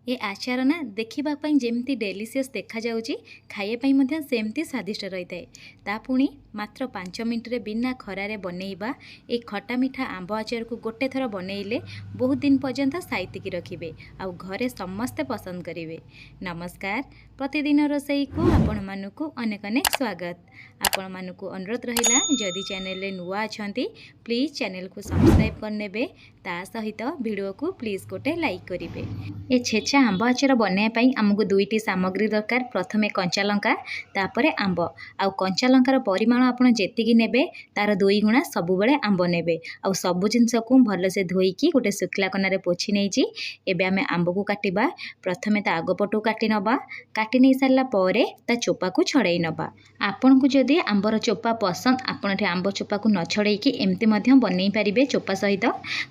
ए आचार ना देखा जमी डेलीसीयस देखा खाइबा सेमती स्वादिष्ट रही है। ता पुणी मात्र 5 मिनट रे बिना खरारे बनैबा ए खटा मिठा आंब आचार को गोटे थर बनैले बहुत दिन पर्यंत साइतिकी रखिबे आउ घरे समस्ते पसंद करिवे। नमस्कार, प्रतिदिन रोसई को आपण मानकु अनेक अनेक स्वागत। आपण मानकु अनुरोध रहिला जदि चैनल रे नुआ अछंती प्लीज चैनल को सब्सक्राइब करनेबे, ता सहित वीडियो को प्लीज गोटे लाइक करिवे। ए छेचा आंब आचार बनैया पई हमकु दुईटी सामग्री दरकार। प्रथमे कंचा लंका, तापरे आंब। आउ कंचा लंकार परिमाण आपण जेतिकी नेबे तार 2 गुणा सब बेले आंब नेबे। आउ सब जिंस को भल से धोईकी गोटे सुखला कनारे पोछि नेइची। एबे आमे आंब को काटिबा। प्रथमे ता आग पटु काटि नबा। काटि नै सारला परे ता चोपा को छड़ाई नबा। आपण को जदि आंबर चोपा पसंद आपण एठी आंब चोपा को न छड़ाईकी एमती मध्य बनै परिबे चोपा सहित।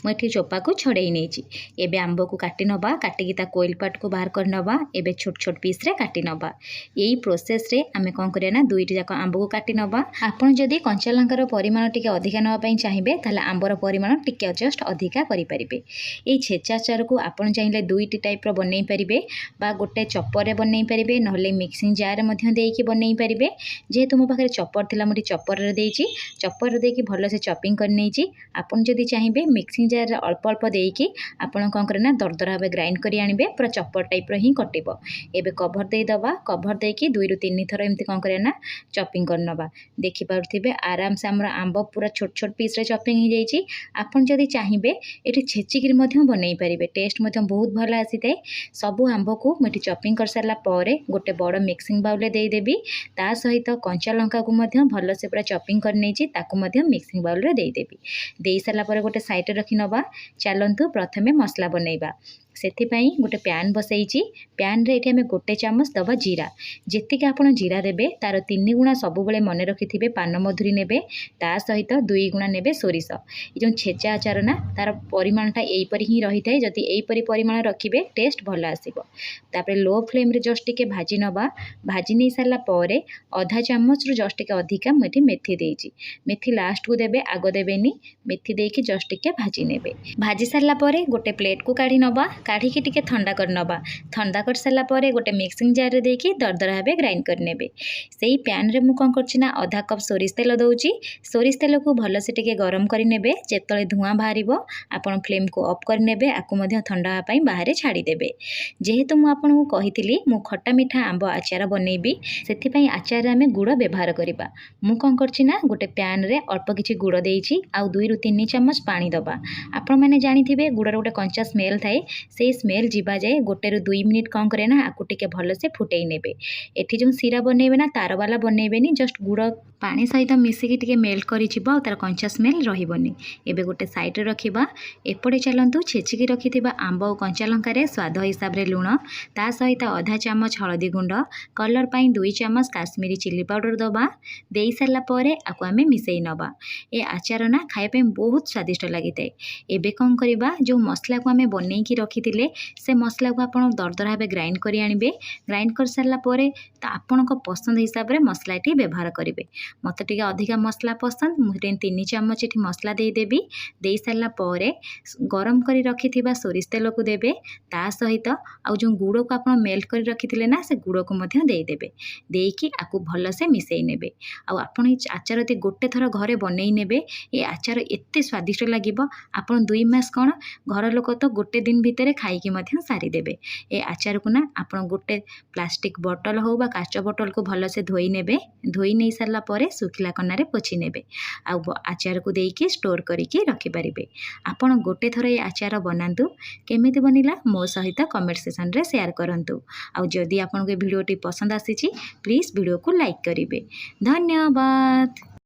म एठी चोपा को छड़ाई नेइची। एबे आंब को काटि नबा। काटिकी ता कोइल पाट को बाहर कर नबा। एबे छोट छोट पीस रे काटि नबा। एई प्रोसेस रे आमे कोन करिया ना दुईटी जाक आंब को काटि नबा। आपण जदि कंचा लंकार परिमाण टिके अधिका नबा पई चाहिबे ताले आंबर परिमाण टिके जस्ट अधिका करि परिबे। एई छेचा आचार को आपण चाहिले दुईटी टाइप रो बनै परिबे बा गोटे चॉपर रे बनै परिबे, नहले मिक्सिंग जार रे मध्य देइकी बनै परिबे। जेहेतु मो पाखरे चॉपर थिला मोटी चॉपर रे देइची। चॉपर रे देइकी भलो से चॉपिंग कर नेइची। आपण जदि चाहिबे मिक्सिंग जार रे अल्प अल्प देइकी आपण कोन करे ना दरदरा भाबे ग्राइंड करि आनिबे। पूरा चॉपर टाइप रो ही कटिबो। एबे कवर देइ दबा। कवर देइकी 2 रु 3 थर एमती कोन करे ना चॉपिंग कर नबा। देखि पारुथिबे आराम से हमर आंब पूरा छोट छोट पीस रे चॉपिंग हो जाइची। आपण जदि चाहिबे एठी छेचिकिर मध्य बनै परिबे। टेस्ट मध्य बहुत भल आसीते। सब आंब को मठी चॉपिंग कर सारला परे गोटे बड़ मिक्सिंग बाउल रे देइ देबी। ता सहित कंचा लंका को मध्य भल से पूरा चॉपिंग कर नेची। ताकू मध्य मिक्सिंग बाउल रे देइ देबी। देइ सारला परे गोटे साइड रे रखि नबा। चलंतु प्रथमे मसला बनैबा। सेथिपाई गोटे पैन बसैची। पैन रे एठी हमें गोटे चामच दबा जीरा। जेतिके आपण जीरा देबे तार 3 गुणा सब बेले मन रखिथिबे पान मधुरी नेबे। ता सहित 2 गुणा नेबे सोरिष। ए जो छेचा आचार ना तार परिमाणटा एई परि ही रही थाए। जदि एई परि परिमाण रखिबे टेस्ट भल आसीबो। तापरे लो फ्लेम रे जस्ट टिके भाजी नबा। भाजी नै सारला परे आधा चामच रु जस्ट टिके अधिका मेथी मेथी देइची। मेथी लास्ट को देबे, आगो देबेनी। मेथी देइकी जस्ट टिके भाजी नेबे। भाजी सारला परे गोटे प्लेट को काढी नबा। काढ़ी टिके ठंडा कर नबा। ठंडा कर सारला परे गोटे मिक्सिंग जार रे देकी दरदरा भाबे ग्राइंड कर नेबे। सेही पैन रे मु कोन करछि ना आधा कप सोरिष तेल दउची। सोरिष तेल को भल से टिके गरम करि नेबे। जेतले धुआं बाहरिबो आपण फ्लेम को ऑफ कर नेबे। आकु मध्य ठंडा पई बाहरे छाडी देबे। जेहेतु मु आपण को कहितली मु खट्टा मिठा आंब आचार बनैबी, सेथि पई आचार रे हमें गुड़ व्यवहार करिबा। मु कोन करछि ना गोटे पैन रे अल्प किछि गुड़ देइची। आ 2 रु 3 चम्मच पानी दबा। आपण माने जानिथिबे गुड़ रे गोटे कंचा स्मेल थाए। से स्मेल जीवा जाए 1 रु 2 मिनिट कौन करे ना आकु टिके भल से फुटई नेबे। एठी जो सीरा बनैबे ना तार वाला बनैबेनी, जस्ट गुड़ पानी सहित मिसिकी टिके मेल्ट करि छिबो। तार कंचा स्मेल रहिबोनी। एबे गोटे साइड रे रखिबा। एपटे चलंतु छेचिकी रखिथिबा आंब और कंचा लंका रे स्वाद हिसाब रे लूण, ता सहित आधा चामच हळदी गुंड, कलर पई 2 चामच काश्मीरी चिली पाउडर दबा। देई सारला परे आकु आमे मिसई नबा। ए आचार ना खाए पे बहुत स्वादिष्ट लागिते। एबे कोन करिबा जो मसला को आमे बनै की रखिथिले से मसला को आपण दरदरा भाबे ग्राइंड करि आनिबे। ग्राइंड कर सारला परे ता आपण को पसंद हिसाब रे मसला एठी व्यवहार करिवे। मते टिके अधिका मसला पसंद, मु 3 चामच एठी मसला देई देबी। देई सारला परे गरम करि रखिथिबा सोरिष तेल को देबे। ता सहित आ जो गुड़ को आपण मेल्ट करि रखिथिले ना से गुड़ को मध्य देई देबे। देइकी आकु भल से मिसई नेबे। आ आपण ई आचार ते गोटे थर घरे बनै नेबे। ए आचार एते स्वादिष्ट लागिबो। आपण 2 मास कोन घर लोक तो गोटे दिन भितरे खाइकी मध्य सारी देबे। ए आचार को ना आपण गोटे प्लास्टिक बोतल हो बा काच बोतल को भल से धोई नेबे। धोई नै सारला परे सुखिला कनारे पोछि नेबे। आ आचार को देइकी स्टोर करिकी रखि परिबे। आपण गोटे थर ए आचार बनांतु। केमिति बनिला मो सहित कमेंट सेक्शन रे शेयर करंतु। आ जदि आपण को वीडियोटी पसंद आसीची प्लीज वीडियो को लाइक करिवे। धन्यवाद।